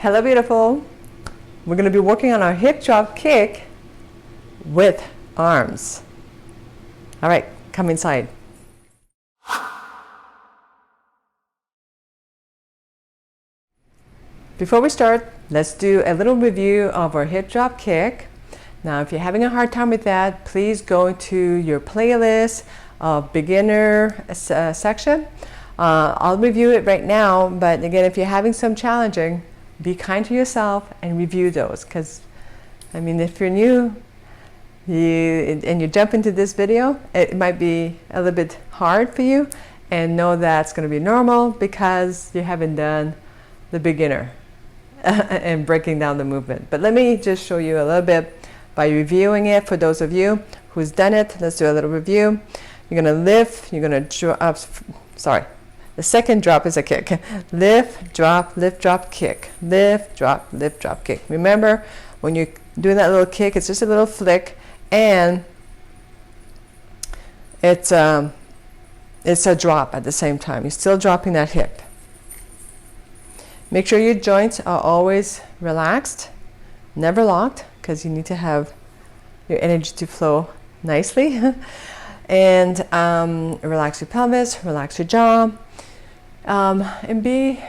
Hello, beautiful. We're going to be working on our hip drop kick with arms. All right, come inside. Before we start, let's do a little review of our hip drop kick. Now, if you're having a hard time with that, please go to your playlist of beginner section. I'll review it right now, but again, if you're having some challenging, be kind to yourself and review those, because I mean, if you're new and you jump into this video, it might be a little bit hard for you, and know that's going to be normal because you haven't done the beginner and breaking down the movement. But let me just show you a little bit by reviewing it for those of you who's done it. Let's do a little review. You're going to lift, you're going to drop, sorry. The second drop is a kick. Lift, drop, kick. Lift, drop, kick. Remember, when you're doing that little kick, it's just a little flick, and it's a drop at the same time. You're still dropping that hip. Make sure your joints are always relaxed, never locked, because you need to have your energy to flow nicely. And relax your pelvis, relax your jaw. And be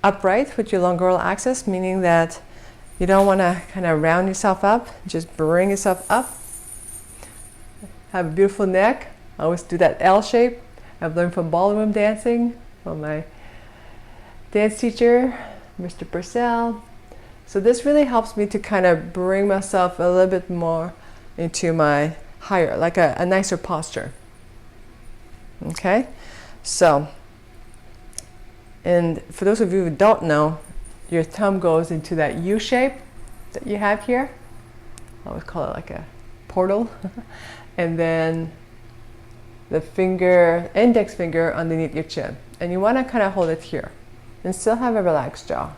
upright with your lumbar axis, meaning that you don't want to kind of round yourself up, just bring yourself up. Have a beautiful neck. I always do that L shape. I've learned from ballroom dancing from my dance teacher, Mr. Purcell. So this really helps me to kind of bring myself a little bit more into my higher, like a nicer posture. Okay? So, and for those of you who don't know, your thumb goes into that U shape that you have here. I always call it like a portal. And then the finger, index finger underneath your chin. And you want to kind of hold it here and still have a relaxed jaw.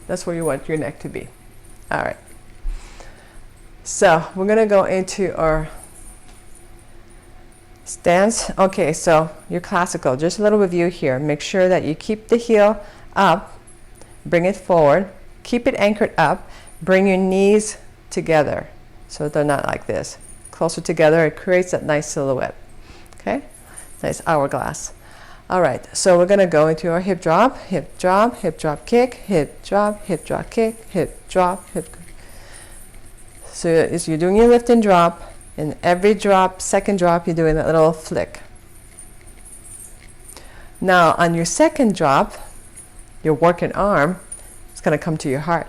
That's where you want your neck to be. All right. So we're going to go into our stance. Okay, so your classical, just a little review here. Make sure that you keep the heel up, bring it forward, keep it anchored up, bring your knees together so they're not like this. Closer together, it creates that nice silhouette. Okay, nice hourglass. All right, so we're going to go into our hip drop, hip drop, hip drop kick, hip drop kick, hip drop, hip. So as you're doing your lift and drop, in every drop, second drop, you're doing that little flick. Now, on your second drop, your working arm is going to come to your heart.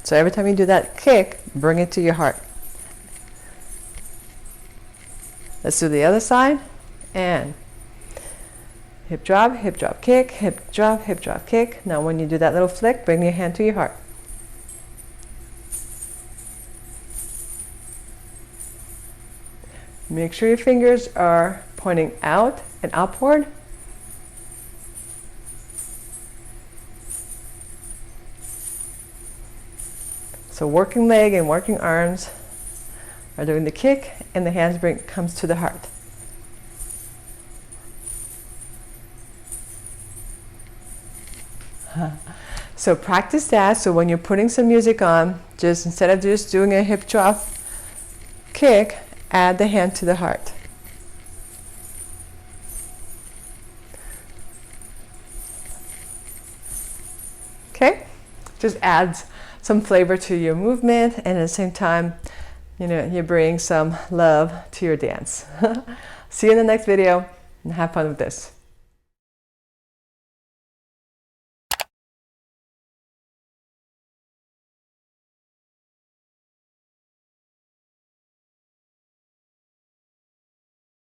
So every time you do that kick, bring it to your heart. Let's do the other side. And hip drop kick, hip drop kick. Now, when you do that little flick, bring your hand to your heart. Make sure your fingers are pointing out and upward. So working leg and working arms are doing the kick, and the hands comes to the heart. So practice that. So when you're putting some music on, just instead of just doing a hip drop kick, add the hand to the heart. Okay? Just adds some flavor to your movement, and at the same time, you know, you bring some love to your dance. See you in the next video, and have fun with this.